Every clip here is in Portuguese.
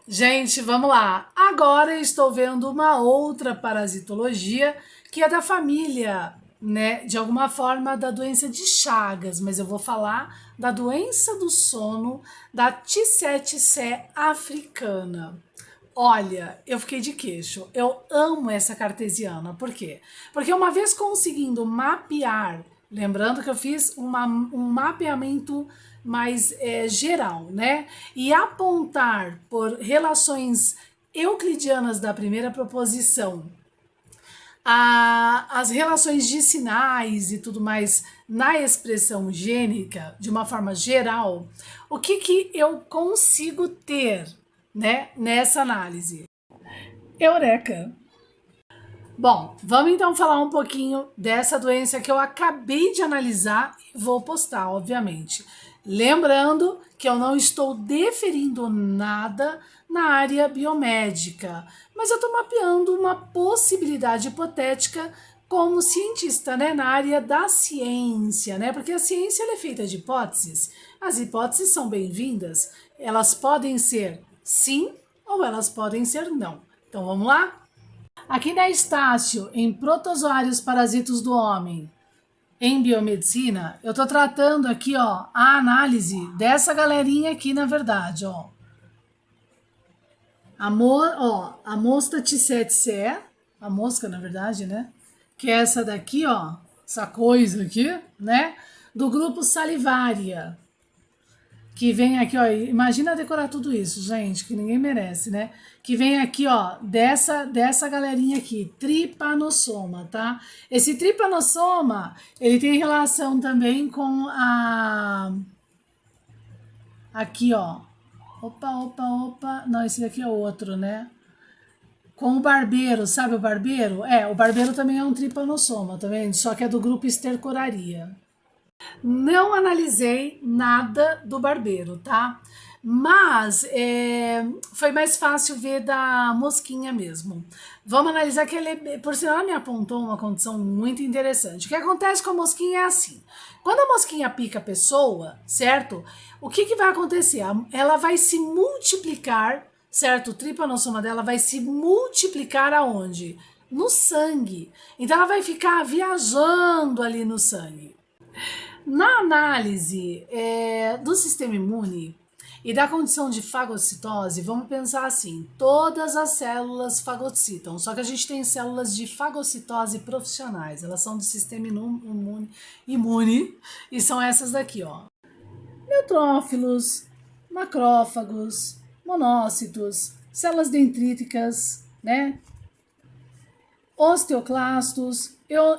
Gente, vamos lá. Agora eu estou vendo uma outra parasitologia que é da família, né? De alguma forma da doença de Chagas, mas eu vou falar da doença do sono da T7C africana. Olha, eu fiquei de queixo. Eu amo essa cartesiana. Por quê? Porque uma vez conseguindo mapear, lembrando que eu fiz um mapeamento mais geral, né? E apontar por relações euclidianas da primeira proposição as relações de sinais e tudo mais na expressão gênica, de uma forma geral, o que eu consigo ter, né, nessa análise? Eureka! Bom, vamos então falar um pouquinho dessa doença que eu acabei de analisar e vou postar, obviamente. Lembrando que eu não estou deferindo nada na área biomédica, mas eu estou mapeando uma possibilidade hipotética como cientista, né, na área da ciência, né, porque a ciência ela é feita de hipóteses. As hipóteses são bem-vindas, elas podem ser sim ou elas podem ser não. Então vamos lá? Aqui na Estácio, em protozoários parasitos do homem, em biomedicina, eu tô tratando aqui, ó, a análise dessa galerinha aqui, na verdade, ó. A mosca T7C, a mosca, na verdade, né? Que é essa daqui, ó, essa coisa aqui, né? Do grupo Salivaria, que vem aqui, ó, imagina decorar tudo isso, gente, que ninguém merece, né? Que vem aqui, ó, dessa galerinha aqui, tripanossoma, tá? Esse tripanossoma, ele tem relação também com aqui, ó, opa, não, esse daqui é outro, né? Com o barbeiro, sabe o barbeiro? O barbeiro também é um tripanossoma, tá vendo? Só que é do grupo Estercoraria. Não analisei nada do barbeiro, tá? Mas foi mais fácil ver da mosquinha mesmo. Vamos analisar que ele, por sinal, ela me apontou uma condição muito interessante. O que acontece com a mosquinha é assim: quando a mosquinha pica a pessoa, certo? O que vai acontecer? Ela vai se multiplicar, certo? O tripanossoma dela vai se multiplicar aonde? No sangue. Então ela vai ficar viajando ali no sangue. Na análise do sistema imune e da condição de fagocitose, vamos pensar assim: todas as células fagocitam, só que a gente tem células de fagocitose profissionais, elas são do sistema imune e são essas daqui, ó: neutrófilos, macrófagos, monócitos, células dendríticas, né? Osteoclastos,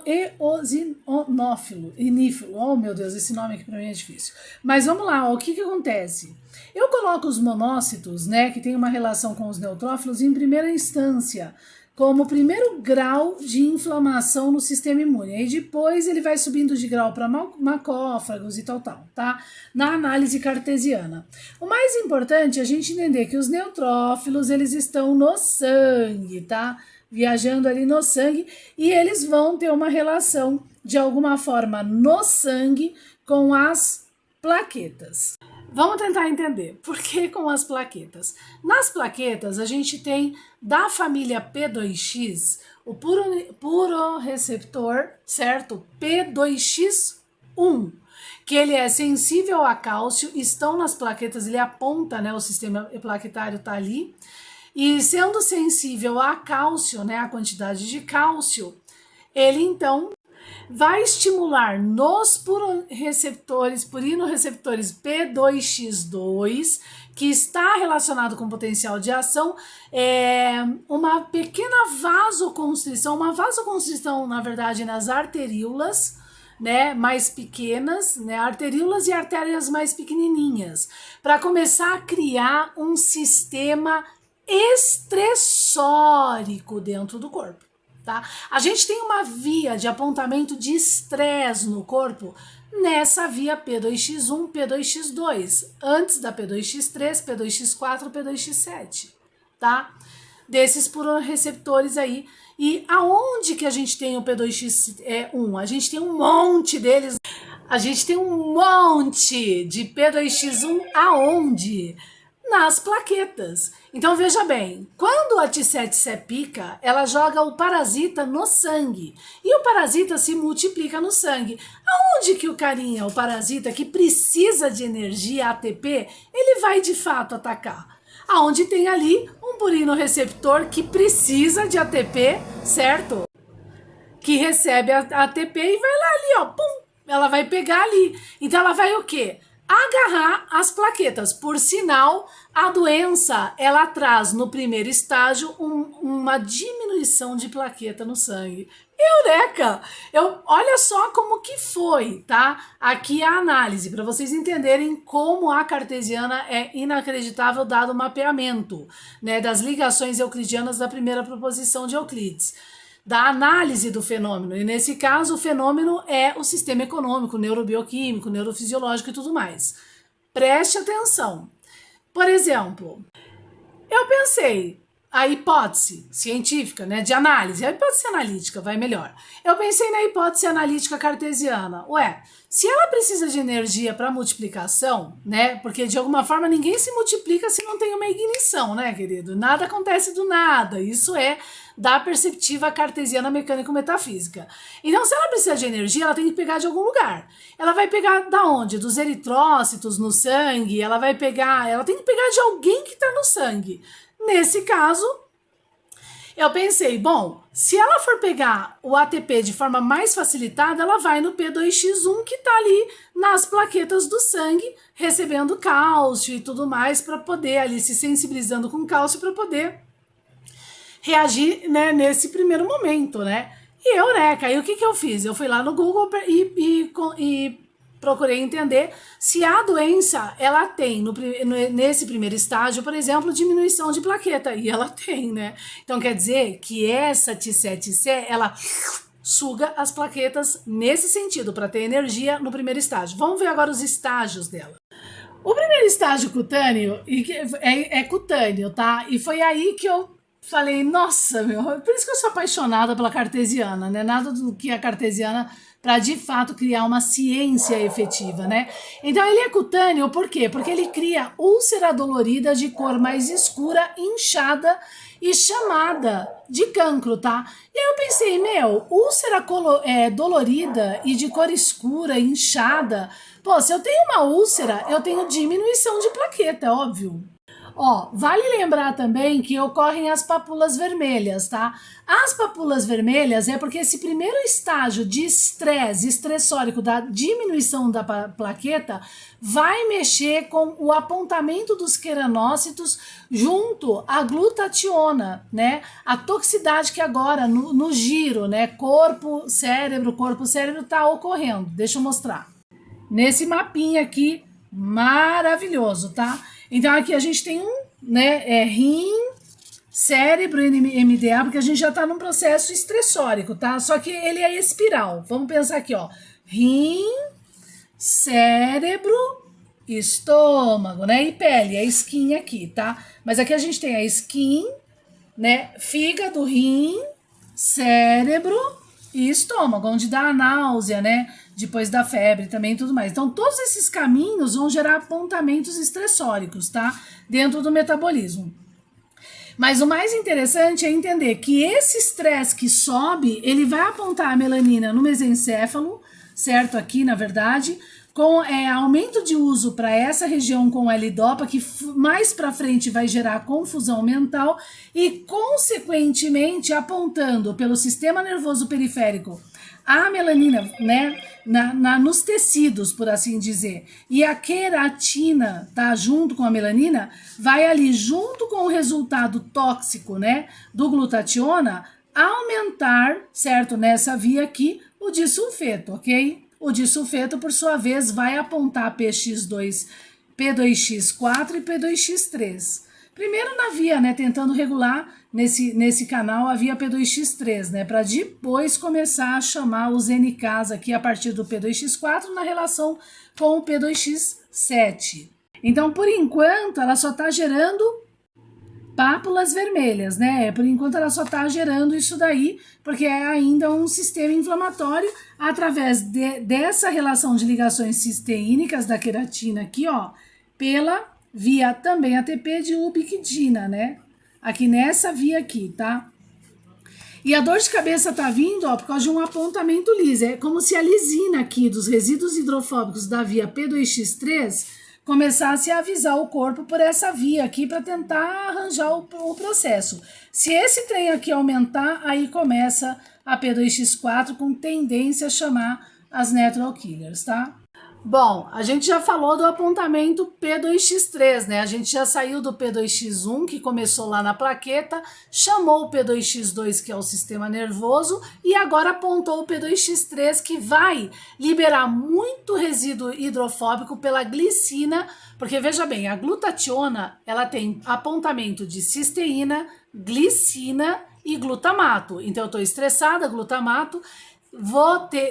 eosinófilo, inífilo. Oh, meu Deus, esse nome aqui para mim é difícil. Mas vamos lá, ó, o que acontece? Eu coloco os monócitos, né, que tem uma relação com os neutrófilos, em primeira instância, como primeiro grau de inflamação no sistema imune. Aí depois ele vai subindo de grau para macrófagos e tal, tá? Na análise cartesiana. O mais importante é a gente entender que os neutrófilos, eles estão no sangue, tá? Viajando ali no sangue, e eles vão ter uma relação de alguma forma no sangue com as plaquetas. Vamos tentar entender por que com as plaquetas. Nas plaquetas a gente tem da família P2X o puro receptor, certo? P2X1, que ele é sensível a cálcio, estão nas plaquetas, ele aponta, né? O sistema plaquetário tá ali. E sendo sensível a cálcio, né, a quantidade de cálcio, ele então vai estimular nos purinorreceptores P2X2, que está relacionado com potencial de ação, uma pequena vasoconstrição, na verdade, nas arteríolas, né, mais pequenas, né, arteríolas e artérias mais pequenininhas, para começar a criar um sistema estressórico dentro do corpo, tá? A gente tem uma via de apontamento de estresse no corpo nessa via P2X1, P2X2, antes da P2X3, P2X4, P2X7, tá? Desses receptores aí. E aonde que a gente tem o P2X1? A gente tem um monte deles. A gente tem um monte de P2X1 aonde? nas plaquetas. Então veja bem, quando a T7 pica, ela joga o parasita no sangue e o parasita se multiplica no sangue. Aonde que o carinha, o parasita que precisa de energia ATP, ele vai de fato atacar? Aonde tem ali um burinoreceptor que precisa de ATP, certo? Que recebe a ATP e vai lá ali, ó, pum, ela vai pegar ali. Então ela vai o quê? Agarrar as plaquetas. Por sinal, a doença, ela traz no primeiro estágio uma diminuição de plaqueta no sangue. Eureka! Olha só como que foi, tá? Aqui a análise, para vocês entenderem como a cartesiana é inacreditável dado o mapeamento, né, das ligações euclidianas da primeira proposição de Euclides, da análise do fenômeno. E nesse caso, o fenômeno é o sistema econômico, neurobioquímico, neurofisiológico e tudo mais. Preste atenção. Por exemplo, eu pensei, a hipótese científica, né, de análise, a hipótese analítica vai melhor. Eu pensei na hipótese analítica cartesiana. Ué, se ela precisa de energia para multiplicação, né, porque de alguma forma ninguém se multiplica se não tem uma ignição, né, querido? Nada acontece do nada. Isso é da perceptiva cartesiana mecânico-metafísica. Então, se ela precisa de energia, ela tem que pegar de algum lugar. Ela vai pegar da onde? Dos eritrócitos no sangue, ela tem que pegar de alguém que está no sangue. Nesse caso, eu pensei, bom, se ela for pegar o ATP de forma mais facilitada, ela vai no P2X1 que está ali nas plaquetas do sangue, recebendo cálcio e tudo mais, para poder ali se sensibilizando com cálcio para poder reagir, né, nesse primeiro momento, né? E eureka! E o que eu fiz? Eu fui lá no Google e procurei entender se a doença, ela tem, nesse primeiro estágio, por exemplo, diminuição de plaqueta. E ela tem, né? Então quer dizer que essa T7C, ela suga as plaquetas nesse sentido, para ter energia no primeiro estágio. Vamos ver agora os estágios dela. O primeiro estágio cutâneo é cutâneo, tá? E foi aí que eu falei, nossa, meu, por isso que eu sou apaixonada pela cartesiana, né? Nada do que a cartesiana para de fato criar uma ciência efetiva, né? Então ele é cutâneo por quê? Porque ele cria úlcera dolorida de cor mais escura, inchada e chamada de cancro, tá? E aí eu pensei, meu, úlcera dolorida e de cor escura, inchada, pô, se eu tenho uma úlcera, eu tenho diminuição de plaqueta, é óbvio. Ó, vale lembrar também que ocorrem as papulas vermelhas, tá? As papulas vermelhas é porque esse primeiro estágio de estresse estressórico da diminuição da plaqueta vai mexer com o apontamento dos queranócitos junto à glutationa, né? A toxicidade que agora no giro, né? Corpo-cérebro tá ocorrendo. Deixa eu mostrar. Nesse mapinha aqui, maravilhoso, tá? Então aqui a gente tem rim, cérebro, MDA, porque a gente já está num processo estressórico, tá? Só que ele é espiral. Vamos pensar aqui, ó. Rim, cérebro, estômago, né? E pele, a skin aqui, tá? Mas aqui a gente tem a skin, né? Fígado, rim, cérebro e estômago, onde dá a náusea, né? Depois da febre também e tudo mais. Então, todos esses caminhos vão gerar apontamentos estressóricos, tá? Dentro do metabolismo. Mas o mais interessante é entender que esse estresse que sobe, ele vai apontar a melanina no mesencéfalo, certo? Aqui, na verdade, com aumento de uso para essa região com L-dopa, que mais para frente vai gerar confusão mental e, consequentemente, apontando pelo sistema nervoso periférico a melanina, né, nos tecidos, por assim dizer, e a queratina tá junto com a melanina, vai ali junto com o resultado tóxico, né, do glutationa, aumentar, certo, nessa via aqui, o disulfeto, ok? O disulfeto, por sua vez, vai apontar PX2, P2X4 e P2X3. Primeiro na via, né, tentando regular nesse canal a via P2X3, né, para depois começar a chamar os NKs aqui a partir do P2X4 na relação com o P2X7. Então, por enquanto, ela só está gerando pápulas vermelhas, né? Por enquanto ela só está gerando isso daí, porque é ainda um sistema inflamatório através dessa relação de ligações cisteínicas da queratina aqui, ó, pela via também ATP de ubiquidina, né? Aqui nessa via aqui, tá? E a dor de cabeça tá vindo, ó, por causa de um apontamento liso. É como se a lisina aqui dos resíduos hidrofóbicos da via P2X3 começasse a avisar o corpo por essa via aqui para tentar arranjar o processo. Se esse trem aqui aumentar, aí começa a P2X4 com tendência a chamar as natural killers, tá? Bom, a gente já falou do apontamento P2X3, né? A gente já saiu do P2X1, que começou lá na plaqueta, chamou o P2X2, que é o sistema nervoso, e agora apontou o P2X3, que vai liberar muito resíduo hidrofóbico pela glicina, porque veja bem, a glutationa, ela tem apontamento de cisteína, glicina e glutamato. Então eu estou estressada, glutamato,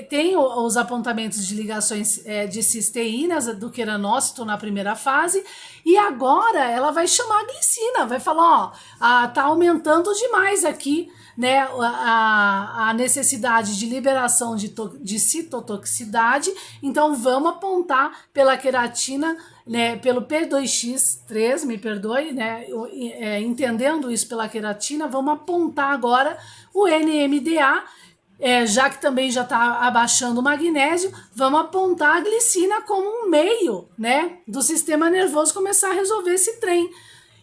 tem os apontamentos de ligações de cisteínas do queranócito na primeira fase, e agora ela vai chamar a glicina, vai falar, ó, tá aumentando demais aqui, né, a necessidade de liberação de citotoxicidade, então vamos apontar pela queratina, né, pelo P2X3, me perdoe, né, entendendo isso pela queratina, vamos apontar agora o NMDA. Já que também já está abaixando o magnésio, vamos apontar a glicina como um meio, né, do sistema nervoso começar a resolver esse trem.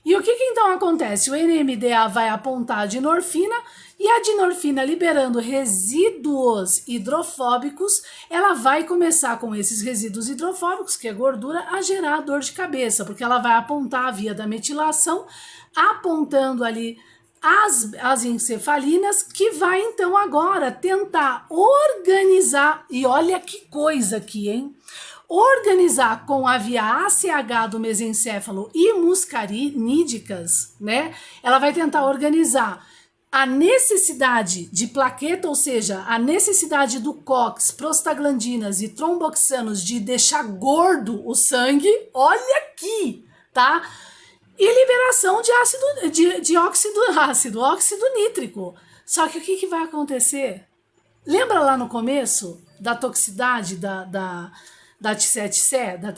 E o que então acontece? O NMDA vai apontar a dinorfina, e a dinorfina, liberando resíduos hidrofóbicos, ela vai começar com esses resíduos hidrofóbicos, que é gordura, a gerar dor de cabeça, porque ela vai apontar a via da metilação, apontando ali as encefalinas, que vai então agora tentar organizar, e olha que coisa aqui, hein? Organizar com a via ACH do mesencéfalo e muscarínicas, né? Ela vai tentar organizar a necessidade de plaqueta, ou seja, a necessidade do COX, prostaglandinas e tromboxanos de deixar gordo o sangue, olha aqui, tá? E liberação de óxido nítrico. Só que o que vai acontecer? Lembra lá no começo da toxicidade da T7C, da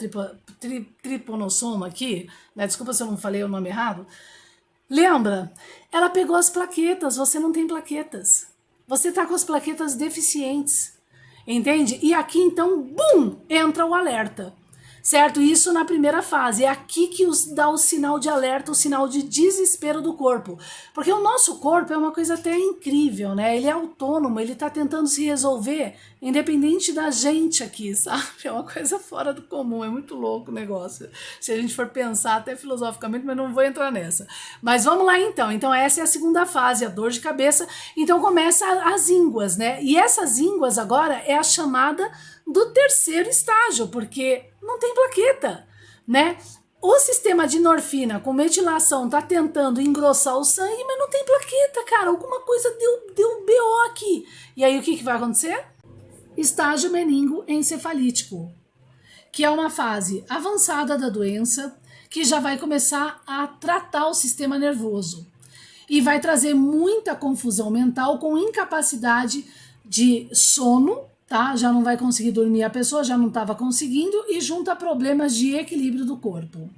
triponossoma aqui? Né? Desculpa se eu não falei o nome errado. Lembra? Ela pegou as plaquetas, você não tem plaquetas. Você está com as plaquetas deficientes. Entende? E aqui então, bum, entra o alerta. Certo? Isso na primeira fase. É aqui que dá o sinal de alerta, o sinal de desespero do corpo. Porque o nosso corpo é uma coisa até incrível, né? Ele é autônomo, ele tá tentando se resolver independente da gente aqui, sabe? É uma coisa fora do comum, é muito louco o negócio. Se a gente for pensar até filosoficamente, mas não vou entrar nessa. Mas vamos lá então. Então essa é a segunda fase, a dor de cabeça. Então começa as ínguas, né? E essas ínguas agora é a chamada do terceiro estágio, porque não tem plaqueta, né? O sistema de norfina com metilação tá tentando engrossar o sangue, mas não tem plaqueta, cara. Alguma coisa deu BO aqui. E aí o que vai acontecer? Estágio meningoencefalítico, que é uma fase avançada da doença, que já vai começar a tratar o sistema nervoso. E vai trazer muita confusão mental com incapacidade de sono, tá? Já não vai conseguir dormir, a pessoa já não estava conseguindo, e junta problemas de equilíbrio do corpo.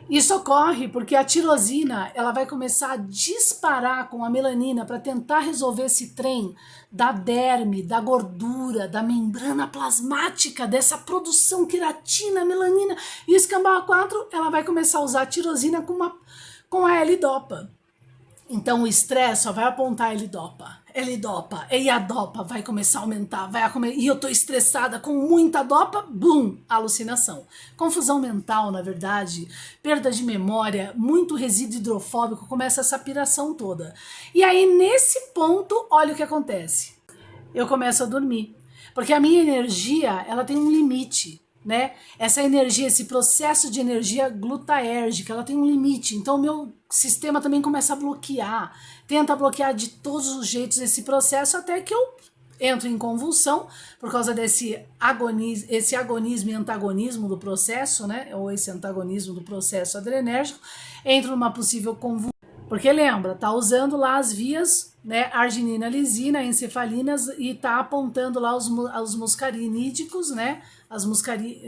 Isso ocorre porque a tirosina ela vai começar a disparar com a melanina para tentar resolver esse trem da derme, da gordura, da membrana plasmática, dessa produção queratina, melanina e escambau A4, ela vai começar a usar a tirosina com a L-dopa. Então o estresse só vai apontar a L-dopa, e a dopa vai começar a aumentar, e eu tô estressada com muita dopa, bum, alucinação. Confusão mental, na verdade, perda de memória, muito resíduo hidrofóbico, começa essa piração toda. E aí nesse ponto, olha o que acontece. Eu começo a dormir, porque a minha energia, ela tem um limite. Né? Essa energia, esse processo de energia glutaérgica, ela tem um limite, então o meu sistema também começa a bloquear, tenta bloquear de todos os jeitos esse processo, até que eu entro em convulsão por causa desse agonismo e antagonismo do processo, né? Ou esse antagonismo do processo adrenérgico, entro numa possível convulsão, Porque lembra, tá usando lá as vias, né, arginina, lisina, encefalinas e tá apontando lá os muscarinídicos, né,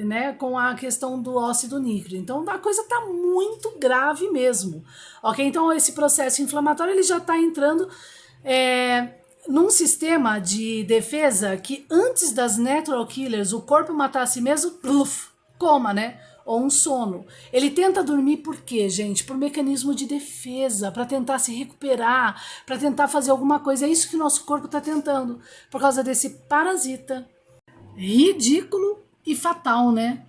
né, com a questão do óxido nítrico. Então a coisa tá muito grave mesmo, ok? Então esse processo inflamatório ele já tá entrando num sistema de defesa que antes das natural killers o corpo matar a si mesmo, pluf, coma, né? Ou um sono. Ele tenta dormir por quê, gente? Por mecanismo de defesa, para tentar se recuperar, para tentar fazer alguma coisa. É isso que o nosso corpo está tentando, por causa desse parasita ridículo e fatal, né?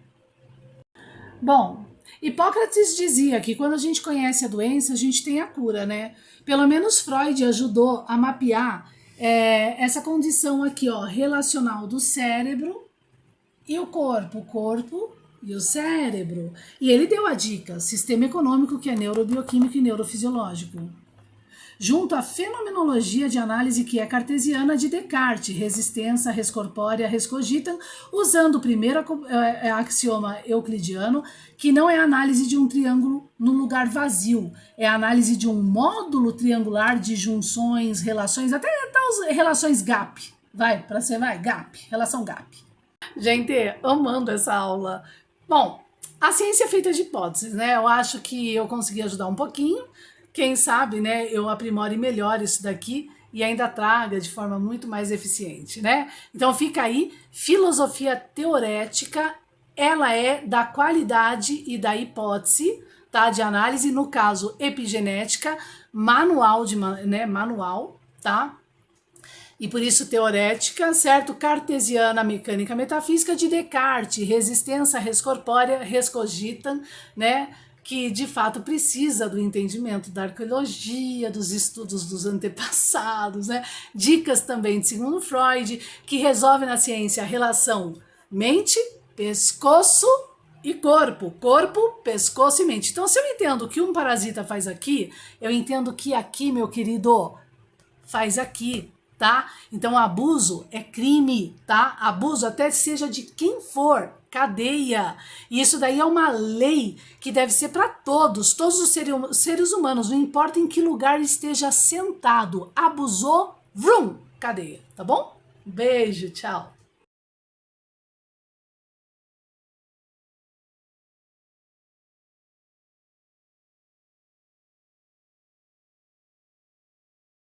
Bom, Hipócrates dizia que quando a gente conhece a doença, a gente tem a cura, né? Pelo menos Freud ajudou a mapear essa condição aqui, ó, relacional do cérebro e o corpo e o cérebro. E ele deu a dica: sistema econômico, que é neurobioquímico e neurofisiológico. Junto à fenomenologia de análise que é cartesiana de Descartes, resistência, res corpórea, res cogitam, usando o primeiro axioma euclidiano, que não é a análise de um triângulo no lugar vazio, é a análise de um módulo triangular de junções, relações, até relações GAP. GAP, relação GAP. Gente, amando essa aula. Bom, a ciência é feita de hipóteses, né? Eu acho que eu consegui ajudar um pouquinho. Quem sabe, né, eu aprimore melhor isso daqui e ainda traga de forma muito mais eficiente, né? Então fica aí, filosofia teorética, ela é da qualidade e da hipótese, tá? De análise, no caso, epigenética, manual, manual, tá? E por isso teorética, certo? Cartesiana, mecânica metafísica de Descartes, resistência, res corpórea, res cogitam, né? Que de fato precisa do entendimento da arqueologia, dos estudos dos antepassados, né? Dicas também de segundo Freud, que resolve na ciência a relação mente, pescoço e corpo. Corpo, pescoço e mente. Então, se eu entendo o que um parasita faz aqui, eu entendo que aqui, meu querido, faz aqui, tá? Então, abuso é crime, tá? Abuso até seja de quem for, cadeia. E isso daí é uma lei que deve ser para todos os seres humanos, não importa em que lugar esteja sentado. Abusou, vrum, cadeia, tá bom? Beijo, tchau.